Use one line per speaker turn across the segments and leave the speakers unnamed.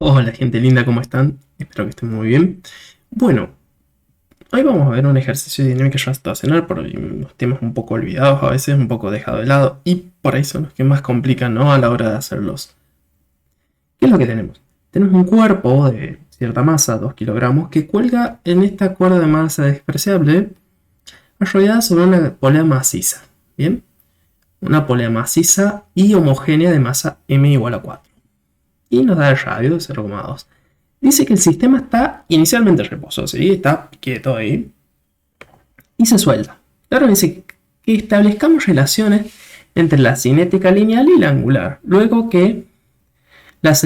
Hola gente linda, ¿cómo están? Espero que estén muy bien. Bueno, hoy vamos a ver un ejercicio de dinámica situacional por ahí unos temas un poco olvidados, a veces un poco dejados de lado, y por ahí son los que más complican, ¿no? A la hora de hacerlos. ¿Qué es lo que tenemos? Tenemos un cuerpo de cierta masa, 2 kilogramos, que cuelga en esta cuerda de masa despreciable, arrollada sobre una polea maciza. ¿Bien? Una polea maciza y homogénea de masa m igual a 4. Y nos da el radio de 0,2. Dice que el sistema está inicialmente en reposo, ¿sí? Está quieto ahí y se suelta. Ahora dice que establezcamos relaciones entre la cinética lineal y la angular. Luego que la,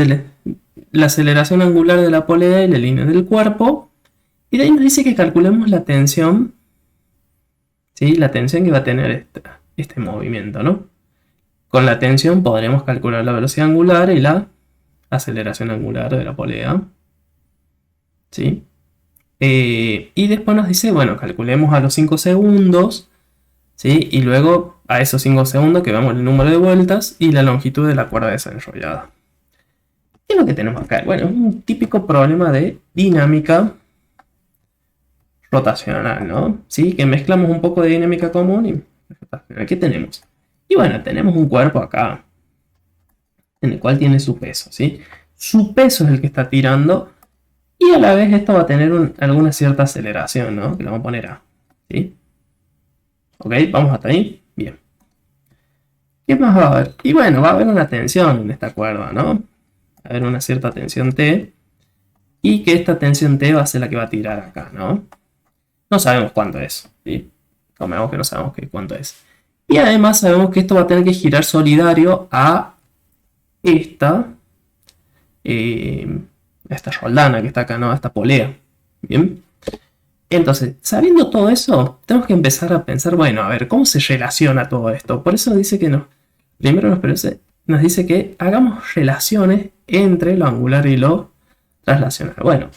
la aceleración angular de la polea y la línea del cuerpo. Y de ahí nos dice que calculemos la tensión, ¿sí? La tensión que va a tener este movimiento, ¿no? Con la tensión podremos calcular la velocidad angular y la aceleración angular de la polea, ¿sí? Y después nos dice, bueno, calculemos a los 5 segundos, ¿sí? Y luego a esos 5 segundos que vemos el número de vueltas y la longitud de la cuerda desenrollada. ¿Qué es lo que tenemos acá? Bueno, es un típico problema de dinámica rotacional, ¿no? ¿Sí? Que mezclamos un poco de dinámica común y rotacional. ¿Qué tenemos? Y bueno, tenemos un cuerpo acá en el cual tiene su peso, ¿sí? Su peso es el que está tirando y a la vez esto va a tener alguna cierta aceleración, ¿no? Que lo vamos a poner A, ¿sí? Ok, vamos hasta ahí. Bien. ¿Qué más va a haber? Y bueno, va a haber una tensión en esta cuerda, ¿no? Va a haber una cierta tensión T. Y que esta tensión T va a ser la que va a tirar acá, ¿no? No sabemos cuánto es, ¿sí? Como vemos que no sabemos cuánto es. Y además sabemos que esto va a tener que girar solidario a esta, eh, esta roldana que está acá, ¿no? A esta polea. Bien. Entonces, sabiendo todo eso, tenemos que empezar a pensar, bueno, a ver, ¿cómo se relaciona todo esto? Por eso dice que no. Primero nos dice que hagamos relaciones entre lo angular y lo translacional. Bueno,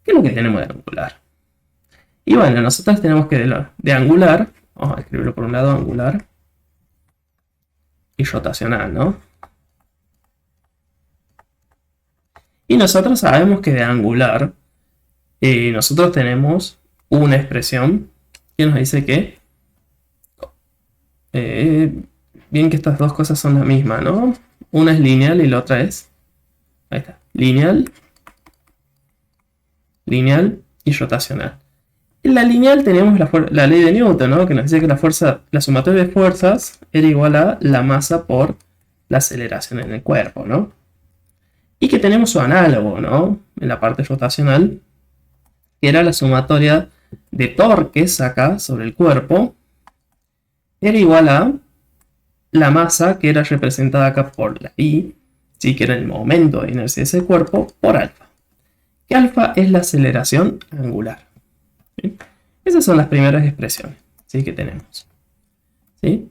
¿qué es lo que tenemos de angular? Y bueno, nosotros tenemos que de angular, vamos a escribirlo por un lado, angular y rotacional, ¿no? Y nosotros sabemos que de angular, nosotros tenemos una expresión que nos dice que bien que estas dos cosas son la misma, ¿no? Una es lineal y la otra es, ahí está, lineal, lineal y rotacional. En la lineal tenemos la ley de Newton, ¿no? Que nos dice que la sumatoria de fuerzas era igual a la masa por la aceleración en el cuerpo, ¿no? Y que tenemos su análogo, ¿no? En la parte rotacional, que era la sumatoria de torques acá sobre el cuerpo, era igual a la masa que era representada acá por la I, ¿sí? Que era el momento de inercia de ese cuerpo, por alfa. Que alfa es la aceleración angular. ¿Sí? Esas son las primeras expresiones, ¿sí? Que tenemos. ¿Sí?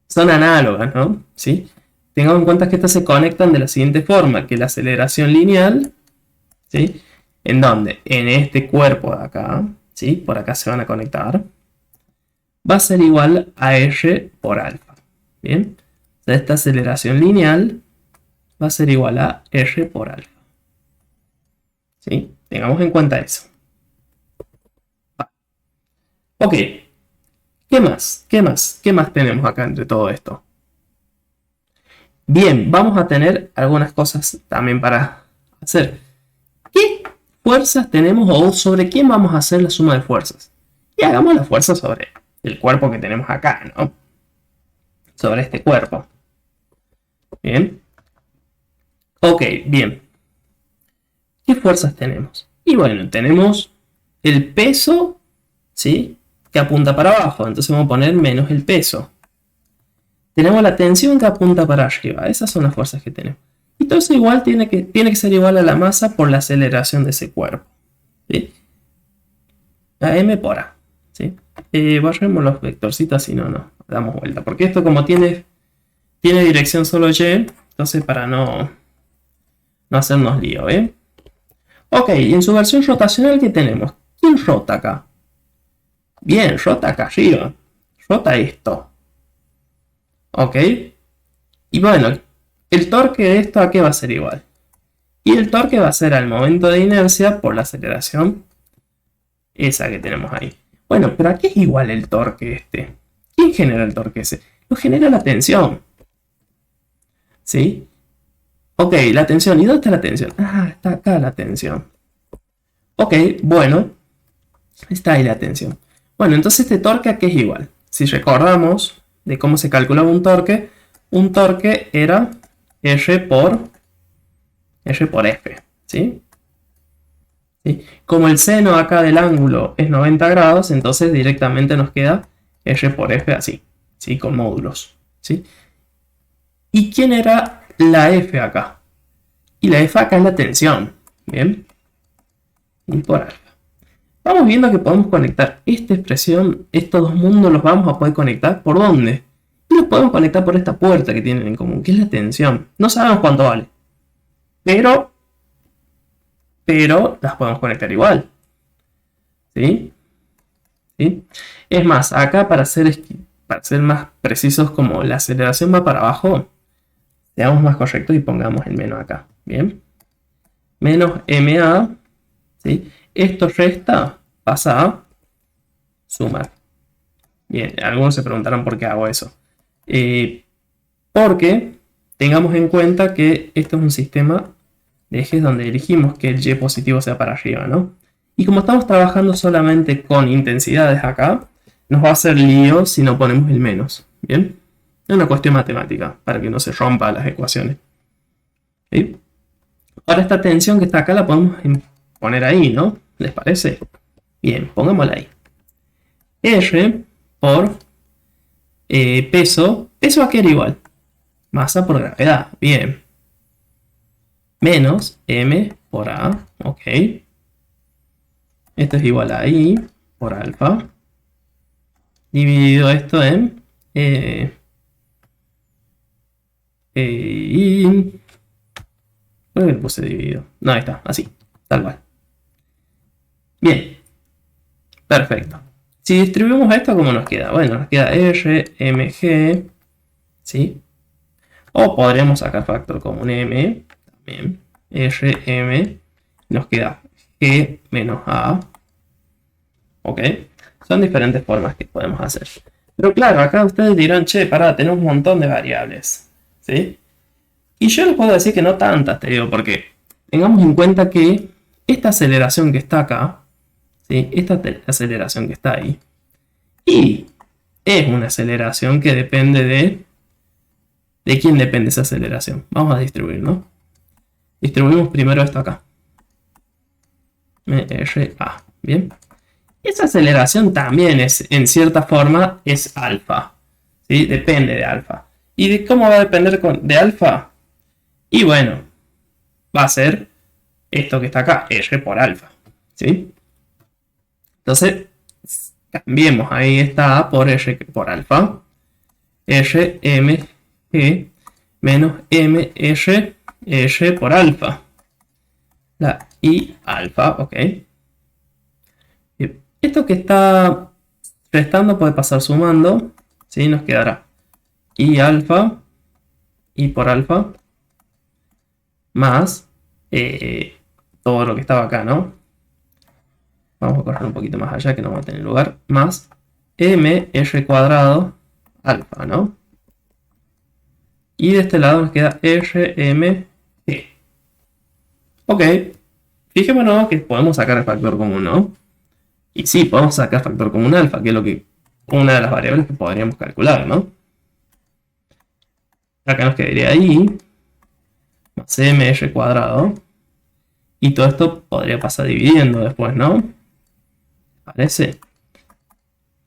Son análogas, ¿no? ¿Sí? Tengamos en cuenta que estas se conectan de la siguiente forma, que la aceleración lineal, ¿sí? ¿En dónde? En este cuerpo de acá, ¿sí? Por acá se van a conectar, va a ser igual a R por alfa. ¿Bien? O sea, esta aceleración lineal va a ser igual a R por alfa. ¿Sí? Tengamos en cuenta eso. Ok, ¿qué más? ¿Qué más? ¿Qué más tenemos acá entre todo esto? Bien, vamos a tener algunas cosas también para hacer. ¿Qué fuerzas tenemos o sobre quién vamos a hacer la suma de fuerzas? Y hagamos la fuerza sobre el cuerpo que tenemos acá, ¿no? Sobre este cuerpo. Bien. Ok, bien. ¿Qué fuerzas tenemos? Y bueno, tenemos el peso, ¿sí? Que apunta para abajo. Entonces vamos a poner menos el peso. Tenemos la tensión que apunta para arriba. Esas son las fuerzas que tenemos. Y todo eso igual tiene que ser igual a la masa por la aceleración de ese cuerpo. ¿Sí? A m por a. ¿Sí? Borremos los vectorcitos, si no, no. Damos vuelta. Porque esto como tiene dirección solo y, entonces para no hacernos lío, ¿eh? Ok, y en su versión rotacional, ¿qué tenemos? ¿Quién rota acá? Bien, rota acá arriba. Rota esto. Ok. Y bueno, el torque de esto a qué va a ser igual. Y el torque va a ser al momento de inercia por la aceleración esa que tenemos ahí. Bueno, pero ¿a qué es igual el torque este? ¿Quién genera el torque ese? Lo genera la tensión. ¿Sí? Ok, la tensión. ¿Y dónde está la tensión? Ah, está acá la tensión. Ok, bueno. Está ahí la tensión. Bueno, entonces este torque ¿a qué es igual? Si recordamos de cómo se calculaba un torque era R por F. ¿Sí? ¿Sí? Como el seno acá del ángulo es 90 grados, entonces directamente nos queda R por F así, ¿sí? Con módulos. ¿Sí? ¿Y quién era la F acá? Y la F acá es la tensión. ¿Bien? Y por alfa. Vamos viendo que podemos conectar esta expresión, estos dos mundos los vamos a poder conectar. ¿Por dónde? Y los podemos conectar por esta puerta que tienen en común, que es la tensión. No sabemos cuánto vale. Pero las podemos conectar igual. ¿Sí? ¿Sí? Es más, acá para ser más precisos, como la aceleración va para abajo, seamos más correctos y pongamos el menos acá. ¿Bien? Menos MA. ¿Sí? Esto resta, pasa a sumar. Bien, algunos se preguntarán por qué hago eso. Porque tengamos en cuenta que esto es un sistema de ejes donde elegimos que el Y positivo sea para arriba, ¿no? Y como estamos trabajando solamente con intensidades acá, nos va a hacer lío si no ponemos el menos. ¿Bien? Es una cuestión matemática, para que no se rompan las ecuaciones. ¿Sí? Ahora esta tensión que está acá la podemos poner ahí, ¿no? ¿Les parece? Bien, pongámosla ahí. R por peso. ¿Peso a qué era igual? Masa por gravedad. Bien. Menos M por A. Ok. Esto es igual a I por alfa. Dividido esto en I. ¿Por qué le puse dividido? No, ahí está, así, tal cual. Bien, perfecto. Si distribuimos esto, ¿cómo nos queda? Bueno, nos queda R, MG, ¿sí? O podríamos sacar factor común M, también. R, M, nos queda G menos A. ¿Ok? Son diferentes formas que podemos hacer. Pero claro, acá ustedes dirán, che, pará, tenemos un montón de variables, ¿sí? Y yo les puedo decir que no tantas, te digo, porque tengamos en cuenta que esta aceleración que está acá, ¿sí? Esta aceleración que está ahí, y es una aceleración que depende ¿de quién depende esa aceleración? Vamos a distribuir, ¿no? Distribuimos primero esto acá. RA, ¿bien? Esa aceleración también es, en cierta forma, es alfa, ¿sí? Depende de alfa. ¿Y de cómo va a depender de alfa? Y bueno, va a ser esto que está acá, R por alfa, ¿sí? Entonces, cambiemos ahí esta A por R por alfa. R, M, G, menos M, R por alfa. La I alfa, ok. Bien. Esto que está restando puede pasar sumando, ¿sí? Nos quedará I alfa, I por alfa, más todo lo que estaba acá, ¿no? Vamos a correr un poquito más allá que no va a tener lugar. Más M R cuadrado alfa, ¿no? Y de este lado nos queda RMG. Ok. Fijémonos que podemos sacar el factor común, ¿no? Y sí, podemos sacar factor común alfa, que es una de las variables que podríamos calcular, ¿no? Acá nos quedaría I más MR cuadrado. Y todo esto podría pasar dividiendo después, ¿no? ¿Parece?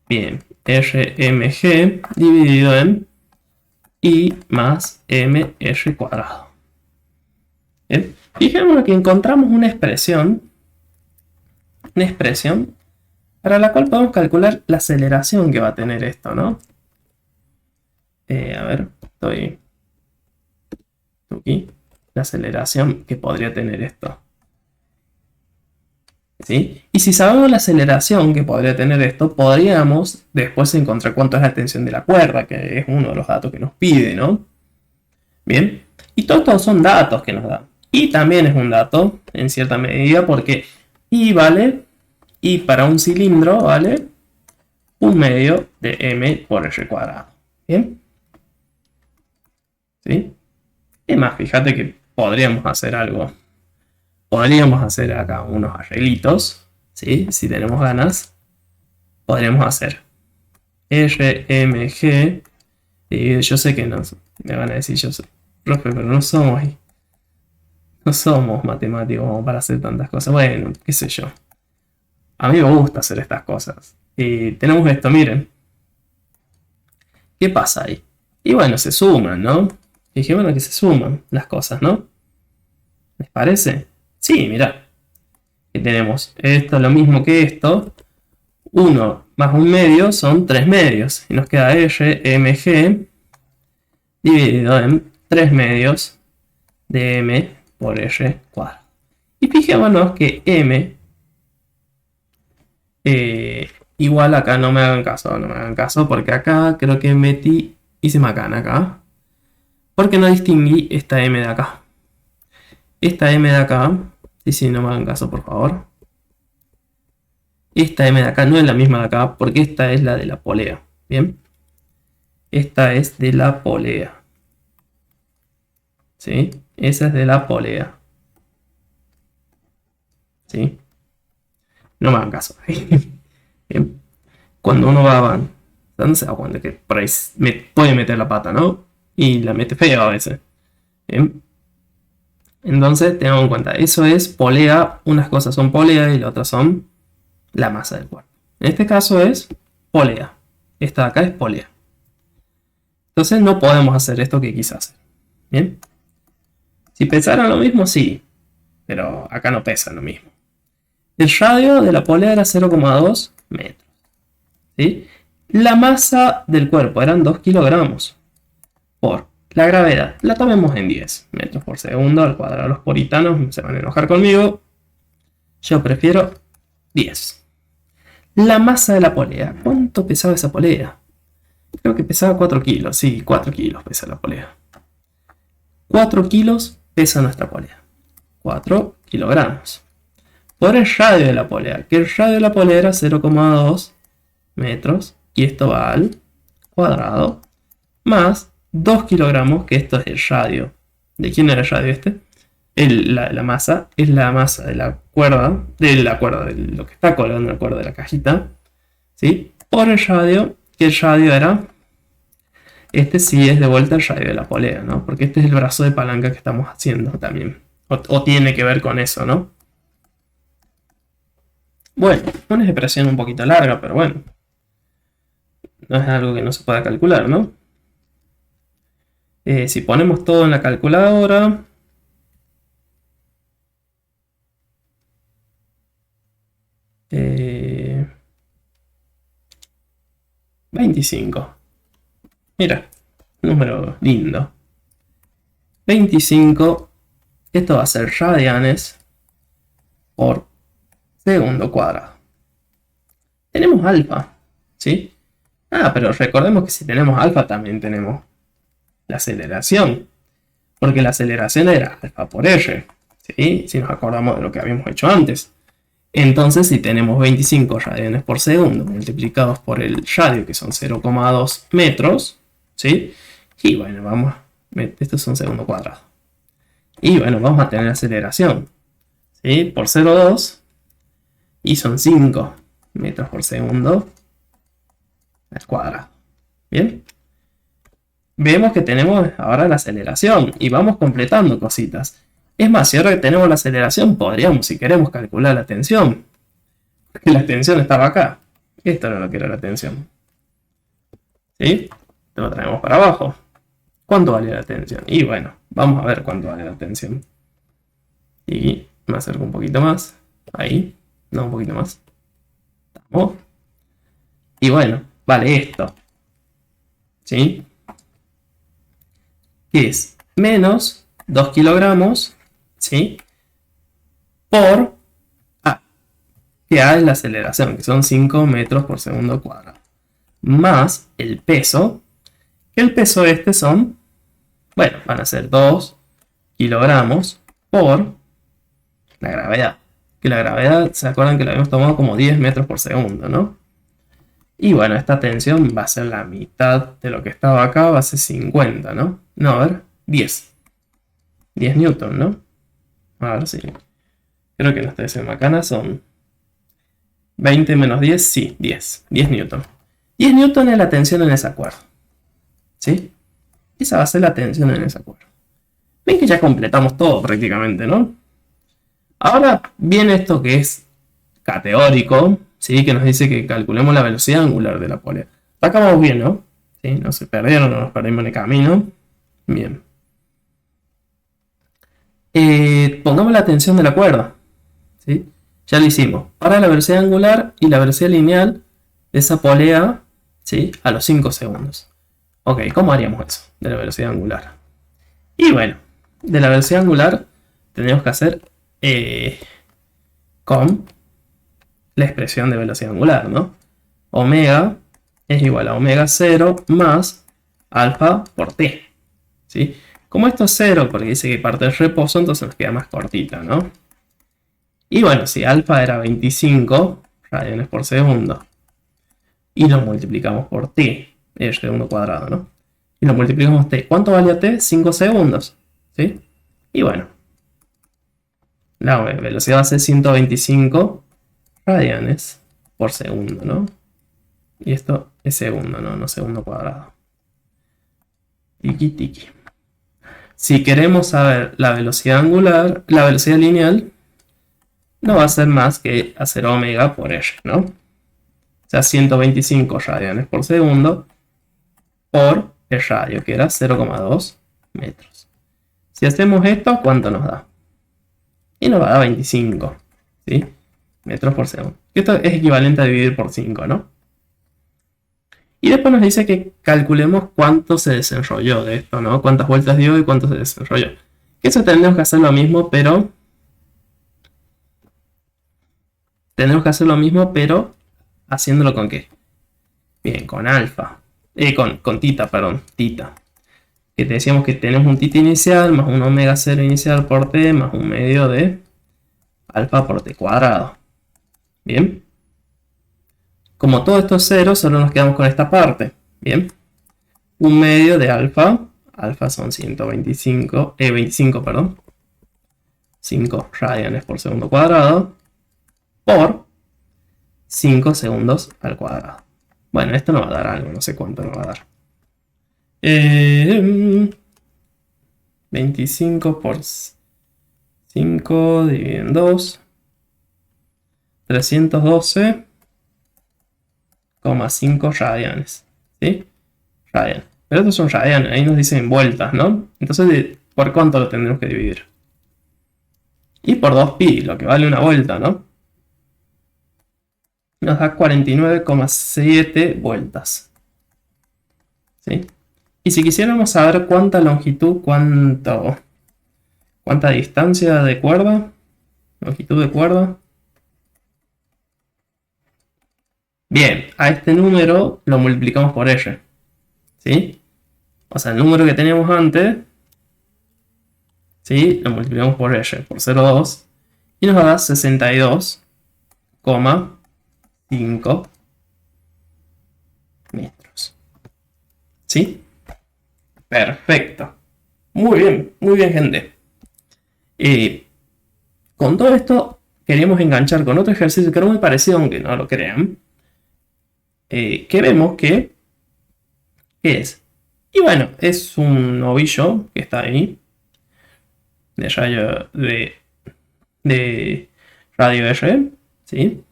Bien, RMG dividido en I más MR cuadrado. Bien. Fijémonos que encontramos una expresión para la cual podemos calcular la aceleración que va a tener esto, ¿no? A ver, estoy aquí. La aceleración que podría tener esto. ¿Sí? Y si sabemos la aceleración que podría tener esto, podríamos después encontrar cuánto es la tensión de la cuerda, que es uno de los datos que nos pide, ¿no? Bien. Y todos estos son datos que nos dan. Y también es un dato, en cierta medida, porque I vale, I para un cilindro vale 1/2 de m por r cuadrado. ¿Bien? ¿Sí? Es más, fíjate que podríamos hacer algo. Podríamos hacer acá unos arreglitos, ¿sí? Si tenemos ganas, podríamos hacer RMG. Yo sé que no, me van a decir, yo soy profe, pero no somos matemáticos como para hacer tantas cosas. Bueno, qué sé yo. A mí me gusta hacer estas cosas. Y tenemos esto, miren. ¿Qué pasa ahí? Y bueno, se suman, ¿no? Dije, bueno, que se suman las cosas, ¿no? ¿Les parece? Sí, mirá. Que tenemos esto, lo mismo que esto. 1 más 1/2 son 3 medios. Y nos queda RMG dividido en 3 medios de m por r cuadrado. Y fijémonos que m igual acá no me hagan caso, porque acá creo que hice macana acá. Porque no distinguí esta m de acá. Esta m de acá, sí, no me hagan caso por favor. Esta m de acá no es la misma de acá, porque esta es la de la polea. Bien. Esta es de la polea. ¿Sí? Esa es de la polea. ¿Sí? No me hagan caso. Bien. Cuando uno va avanzando se da cuenta que por ahí puede meter la pata, ¿no? Y la mete feo a veces. Bien. Entonces, tengamos en cuenta, eso es polea. Unas cosas son polea y las otras son la masa del cuerpo. En este caso es polea. Esta de acá es polea. Entonces no podemos hacer esto que quise hacer. Bien. Si pesaran lo mismo, sí. Pero acá no pesan lo mismo. El radio de la polea era 0,2 metros. ¿Sí? La masa del cuerpo eran 2 kilogramos. Por la gravedad, la tomemos en 10 metros por segundo al cuadrado. Los puritanos se van a enojar conmigo. Yo prefiero 10. La masa de la polea. ¿Cuánto pesaba esa polea? Creo que pesaba 4 kilos. Sí, 4 kilos pesa la polea. 4 kilos pesa nuestra polea. 4 kilogramos. Por el radio de la polea. Que el radio de la polea era 0,2 metros. Y esto va al cuadrado. Más 2 kilogramos. Que esto es el radio. ¿De quién era el radio este? La masa es la masa de la cuerda. De lo que está colgando en la cuerda de la cajita. ¿Sí? Por el radio. Que el radio era... Este sí es de vuelta el radio de la polea, ¿no? Porque este es el brazo de palanca que estamos haciendo también. O tiene que ver con eso, ¿no? Bueno, una expresión un poquito larga, pero bueno. No es algo que no se pueda calcular, ¿no? Si ponemos todo en la calculadora... 25. Mira, número lindo. 25. Esto va a ser radianes por segundo cuadrado. Tenemos alfa, ¿sí? Pero recordemos que si tenemos alfa también tenemos la aceleración. Porque la aceleración era alfa por r, ¿sí? Si nos acordamos de lo que habíamos hecho antes. Entonces, si tenemos 25 radianes por segundo multiplicados por el radio, que son 0,2 metros, ¿sí? Y bueno, estos son segundo cuadrado. Y bueno, vamos a tener aceleración, ¿sí? Por 0,2 y son 5 metros por segundo al cuadrado. Bien. Vemos que tenemos ahora la aceleración y vamos completando cositas. Es más, si ahora que tenemos la aceleración, podríamos, si queremos, calcular la tensión. Porque la tensión estaba acá. Esto era lo que era la tensión. ¿Sí? Lo traemos para abajo. ¿Cuánto vale la tensión? Y bueno, vamos a ver cuánto vale la tensión. Y me acerco un poquito más. Ahí. No, un poquito más. Estamos. Y bueno, vale esto. ¿Sí? Que es menos 2 kilogramos. ¿Sí? Por A. Que A es la aceleración, que son 5 metros por segundo cuadrado. Más el peso. Que el peso este son... Bueno, van a ser 2 kilogramos por la gravedad. Que la gravedad, ¿se acuerdan que lo habíamos tomado como 10 metros por segundo, no? Y bueno, esta tensión va a ser la mitad de lo que estaba acá, va a ser 50, ¿no? No, a ver, 10. 10 newton, ¿no? A ver si... Creo que no estoy haciendo macana, son 20 menos 10, sí, 10. 10 newton. 10 newton es la tensión en esa cuerda. ¿Sí? Esa va a ser la tensión en esa cuerda. Ven que ya completamos todo prácticamente, ¿no? Ahora viene esto que es categórico, ¿sí? Que nos dice que calculemos la velocidad angular de la polea. Acá vamos bien, ¿no? ¿Sí? No se perdieron, no nos perdimos en el camino. Bien. Pongamos la tensión de la cuerda, ¿sí? Ya lo hicimos. Para la velocidad angular y la velocidad lineal de esa polea, ¿sí? A los 5 segundos. Ok, ¿cómo haríamos eso de la velocidad angular? Y bueno, de la velocidad angular tendríamos que hacer con la expresión de velocidad angular, ¿no? Omega es igual a omega 0 más alfa por t, ¿sí? Como esto es 0, porque dice que parte del reposo, entonces nos queda más cortita, ¿no? Y bueno, si alfa era 25 radianes por segundo y lo multiplicamos por t, el segundo cuadrado, ¿no? Y lo multiplicamos por t. ¿Cuánto valía t? 5 segundos, ¿sí? Y bueno, la velocidad va a ser 125 radianes por segundo, ¿no? Y esto es segundo, ¿no? No segundo cuadrado. Tiki tiki. Si queremos saber la velocidad angular, la velocidad lineal, no va a ser más que hacer omega por R, ¿no? O sea, 125 radianes por segundo por el radio, que era 0,2 metros. Si hacemos esto, ¿cuánto nos da? Y nos va a dar 25, ¿sí? Metros por segundo. Esto es equivalente a dividir por 5, ¿no? Y después nos dice que calculemos cuánto se desenrolló de esto, ¿no? Cuántas vueltas dio y cuánto se desenrolló. Eso tendremos que hacer lo mismo, pero... Tendremos que hacer lo mismo, pero... ¿Haciéndolo con qué? Bien, con alfa. Con tita, perdón. Tita. Que te decíamos que tenemos un tita inicial más un omega 0 inicial por t más un medio de alfa por t cuadrado. Bien. Como todo esto es 0, solo nos quedamos con esta parte. Bien. Un medio de alfa. Alfa son 25, perdón. 5 radianes por segundo cuadrado. Por 5 segundos al cuadrado. Bueno, esto nos va a dar algo, no sé cuánto nos va a dar. 25 por 5 dividido en 2. 312,5 radianes. ¿Sí? Radian. Pero estos son radianes, ahí nos dicen vueltas, ¿no? Entonces, ¿por cuánto lo tendremos que dividir? Y por 2pi, lo que vale una vuelta, ¿no? Nos da 49,7 vueltas. ¿Sí? Y si quisiéramos saber cuánta longitud, cuánta distancia de cuerda, longitud de cuerda. Bien, a este número lo multiplicamos por R. ¿Sí? O sea, el número que teníamos antes, ¿sí? Lo multiplicamos por R, por 0,2. Y nos va a dar 62,5 metros. ¿Sí? Perfecto. Muy bien, gente. Con todo esto, queríamos enganchar con otro ejercicio que era muy parecido, aunque no lo crean. Que vemos que... ¿Qué es? Y bueno, es un ovillo que está ahí. De radio R. ¿Sí?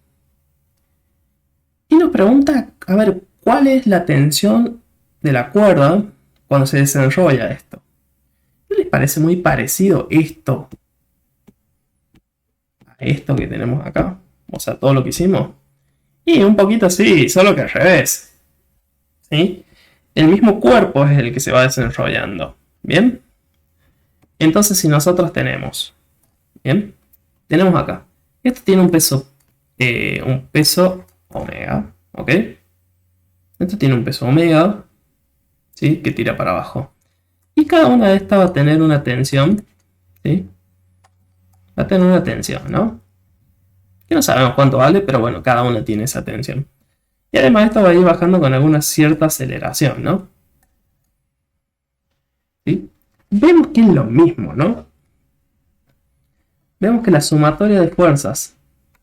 Y nos pregunta, a ver, ¿cuál es la tensión de la cuerda cuando se desenrolla esto? ¿No les parece muy parecido esto a esto que tenemos acá? O sea, todo lo que hicimos. Y un poquito sí, solo que al revés. ¿Sí? El mismo cuerpo es el que se va desenrollando. ¿Bien? Entonces, si nosotros tenemos... ¿Bien? Tenemos acá. Esto tiene un peso omega. ¿Ok? Esto tiene un peso omega. ¿Sí? Que tira para abajo. Y cada una de estas va a tener una tensión. ¿Sí? Va a tener una tensión, ¿no? Que no sabemos cuánto vale, pero bueno, cada una tiene esa tensión. Y además esto va a ir bajando con alguna cierta aceleración, ¿no? ¿Sí? Vemos que es lo mismo, ¿no? Vemos que la sumatoria de fuerzas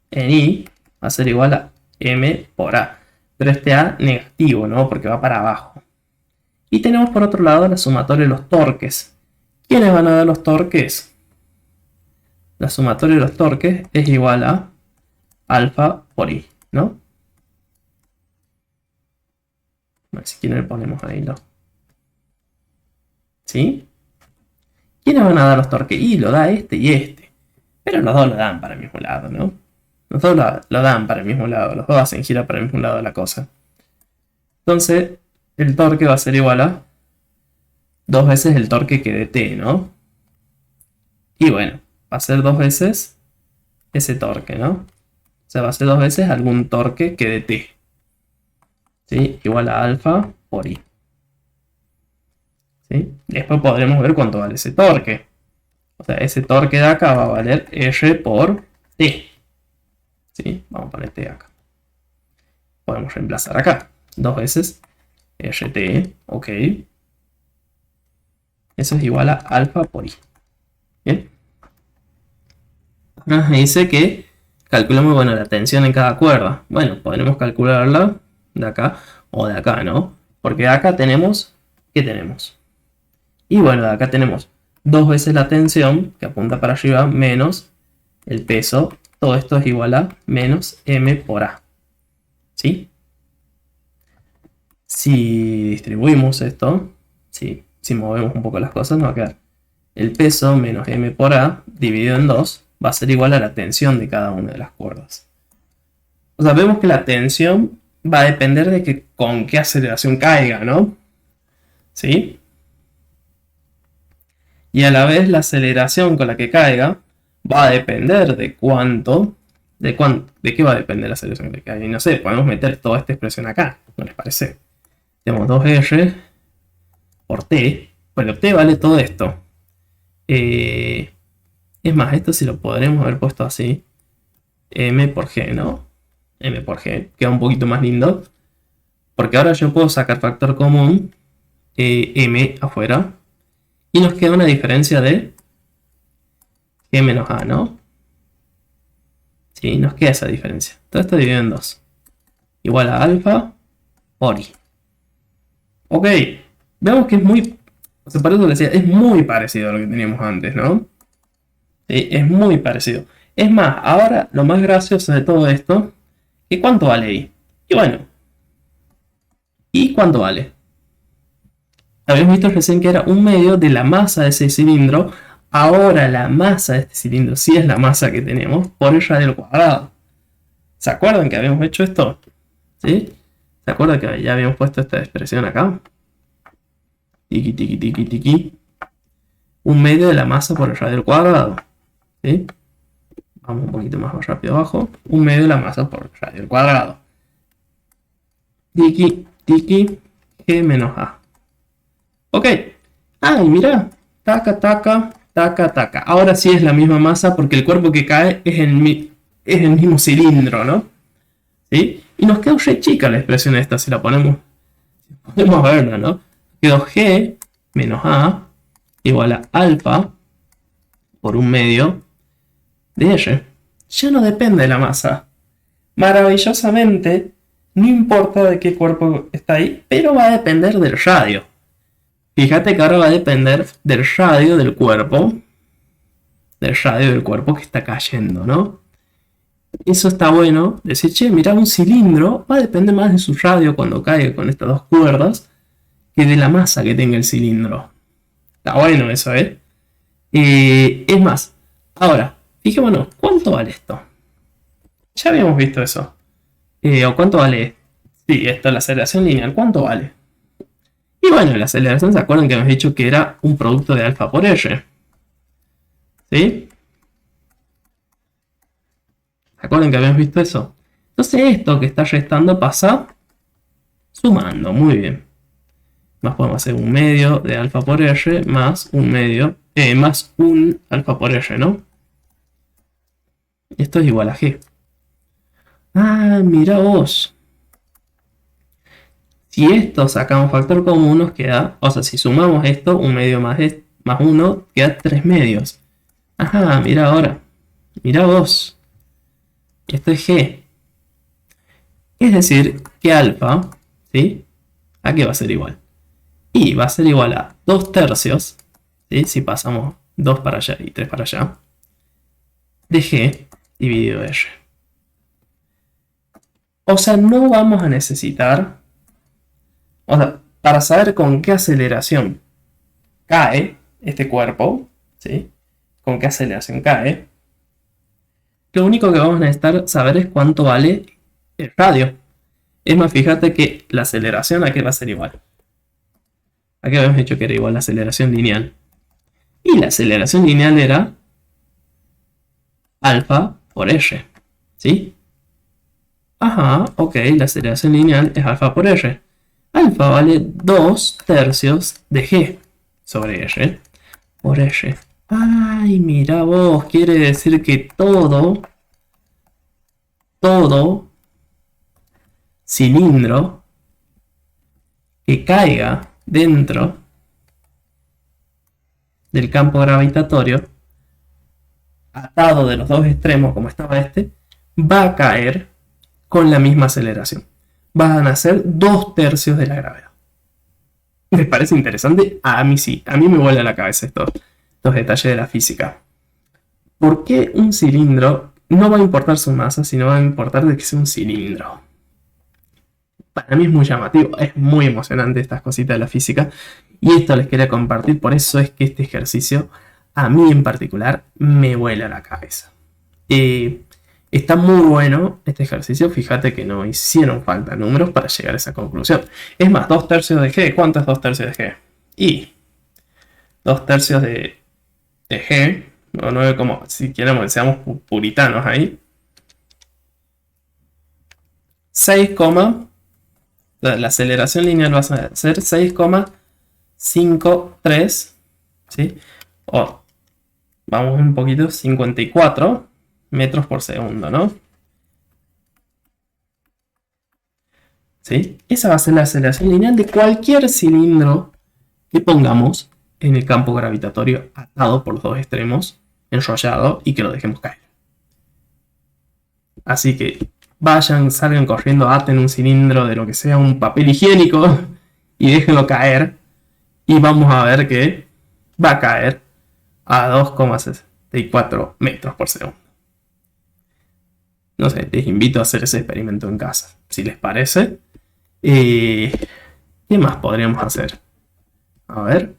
en I va a ser igual a M por A. Pero este A negativo, ¿no? Porque va para abajo. Y tenemos por otro lado la sumatoria de los torques. ¿Quiénes van a dar los torques? La sumatoria de los torques es igual a alfa por I, ¿no? Bueno, si quieren le ponemos ahí, ¿no? ¿Sí? ¿Quiénes van a dar los torques? Y lo da este y este. Pero los dos lo dan para el mismo lado, ¿no? Los dos lo dan para el mismo lado. Los dos hacen gira para el mismo lado de la cosa. Entonces, el torque va a ser igual a 2 veces el torque que de T, ¿no? Y bueno, va a ser 2 veces ese torque, ¿no? O sea, va a ser 2 veces algún torque que de T. ¿Sí? Igual a alfa por I. ¿Sí? Después podremos ver cuánto vale ese torque. O sea, ese torque de acá va a valer R por T. ¿Sí? Vamos a poner T acá. Podemos reemplazar acá. 2 veces RT. Ok. Eso es igual a alfa por I. Bien. Ahora me dice que calculamos, bueno, la tensión en cada cuerda. Bueno, podremos calcularla de acá o de acá, ¿no? Porque de acá tenemos, ¿qué tenemos? Y bueno, de acá tenemos 2 veces la tensión, que apunta para arriba, menos el peso. Todo esto es igual a menos M por A. ¿Sí? Si distribuimos esto, si movemos un poco las cosas, nos va a quedar el peso menos M por A dividido en 2 va a ser igual a la tensión de cada una de las cuerdas. O sea, vemos que la tensión va a depender de que con qué aceleración caiga, ¿no? ¿Sí? Y a la vez la aceleración con la que caiga va a depender de cuánto, de qué va a depender la aceleración que caiga. Y no sé, podemos meter toda esta expresión acá, ¿no les parece? Tenemos 2R por T. Bueno, T vale todo esto. Es más, esto sí lo podremos haber puesto así. M por G, ¿no? M por G. Queda un poquito más lindo. Porque ahora yo puedo sacar factor común. M afuera. Y nos queda una diferencia de G menos A, ¿no? Sí, nos queda esa diferencia. Todo esto dividido en 2. Igual a alfa por I. Ok. Vemos que es muy... O sea, por eso decía, es muy parecido a lo que teníamos antes, ¿no? Sí, es muy parecido. Es más, ahora lo más gracioso de todo esto es cuánto vale I. Y bueno. ¿Y cuánto vale? Habíamos visto recién que era un medio de la masa de ese cilindro. Ahora la masa de este cilindro, si es la masa que tenemos, por el radio al cuadrado. ¿Se acuerdan que habíamos hecho esto? ¿Sí? ¿Se acuerdan que ya habíamos puesto esta expresión acá? Tiki, tiki, tiki, tiki. Un medio de la masa por el radio al cuadrado. ¿Sí? Vamos un poquito más rápido abajo. Un medio de la masa por el radio al cuadrado. Tiki, tiki, G menos A. Ok. Ay, mira. Taca, taca, taca, taca. Ahora sí es la misma masa porque el cuerpo que cae es el mismo cilindro, ¿no? ¿Sí? Y nos quedó re chica la expresión esta si la ponemos. Podemos verla, ¿no? Quedó G menos A igual a alfa por un medio de R. Ya no depende de la masa. Maravillosamente, no importa de qué cuerpo está ahí, pero va a depender del radio. Fíjate que ahora va a depender del radio del cuerpo. Del radio del cuerpo que está cayendo, ¿no? Eso está bueno. Decir, che, mira, un cilindro va a depender más de su radio cuando caiga con estas dos cuerdas que de la masa que tenga el cilindro. Está bueno eso, ¿eh? Es más, ahora, fijémonos, ¿cuánto vale esto? Ya habíamos visto eso. ¿O cuánto vale? Sí, esto, la aceleración lineal, ¿cuánto vale? Y bueno, la aceleración, ¿se acuerdan que hemos dicho que era un producto de alfa por R? ¿Sí? ¿Se acuerdan que habíamos visto eso? Entonces esto que está restando pasa sumando, muy bien. Más podemos hacer un medio de alfa por R más un medio, más un alfa por R, ¿no? Esto es igual a G. Ah, mira vos. Si esto sacamos factor común nos queda, o sea, si sumamos esto, un medio más 1, queda 3 medios. Ajá, mira ahora. Mira vos. Esto es G. Es decir, que alfa, ¿sí? ¿A qué va a ser igual? Y va a ser igual a 2 tercios, ¿sí? Si pasamos 2 para allá y 3 para allá, de G dividido R. O sea, no vamos a necesitar, o sea, para saber con qué aceleración cae este cuerpo, ¿sí? Con qué aceleración cae, lo único que vamos a necesitar saber es cuánto vale el radio. Es más, fíjate que la aceleración a qué va a ser igual. Aquí habíamos dicho que era igual la aceleración lineal. Y la aceleración lineal era alfa por R. ¿Sí? Ajá, ok, la aceleración lineal es alfa por R. Alfa vale 2 tercios de G sobre R por R. Ay, mira vos, quiere decir que todo cilindro que caiga dentro del campo gravitatorio, atado de los dos extremos como estaba este, va a caer con la misma aceleración. Van a ser 2 tercios de la gravedad. ¿Les parece interesante? A mí sí, a mí me vuela la cabeza estos detalles de la física. ¿Por qué un cilindro no va a importar su masa, sino va a importar de que sea un cilindro? Para mí es muy llamativo, es muy emocionante estas cositas de la física y esto les quería compartir, por eso es que este ejercicio a mí en particular me vuela la cabeza. Está muy bueno este ejercicio, fíjate que no hicieron falta números para llegar a esa conclusión. Es más, 2 tercios de G, ¿cuánto es 2 tercios de G? Y 2 tercios de G, o 9, como si queremos, seamos puritanos ahí. 6, la aceleración lineal va a ser 6,53, ¿sí? O vamos un poquito, 54 metros por segundo, ¿no? ¿Sí? Esa va a ser la aceleración lineal de cualquier cilindro que pongamos en el campo gravitatorio atado por los dos extremos, enrollado y que lo dejemos caer. Así que vayan, salgan corriendo, aten un cilindro de lo que sea, un papel higiénico y déjenlo caer. Y vamos a ver que va a caer a 2,64 metros por segundo. No sé, les invito a hacer ese experimento en casa, si les parece. ¿Qué más podríamos hacer? A ver.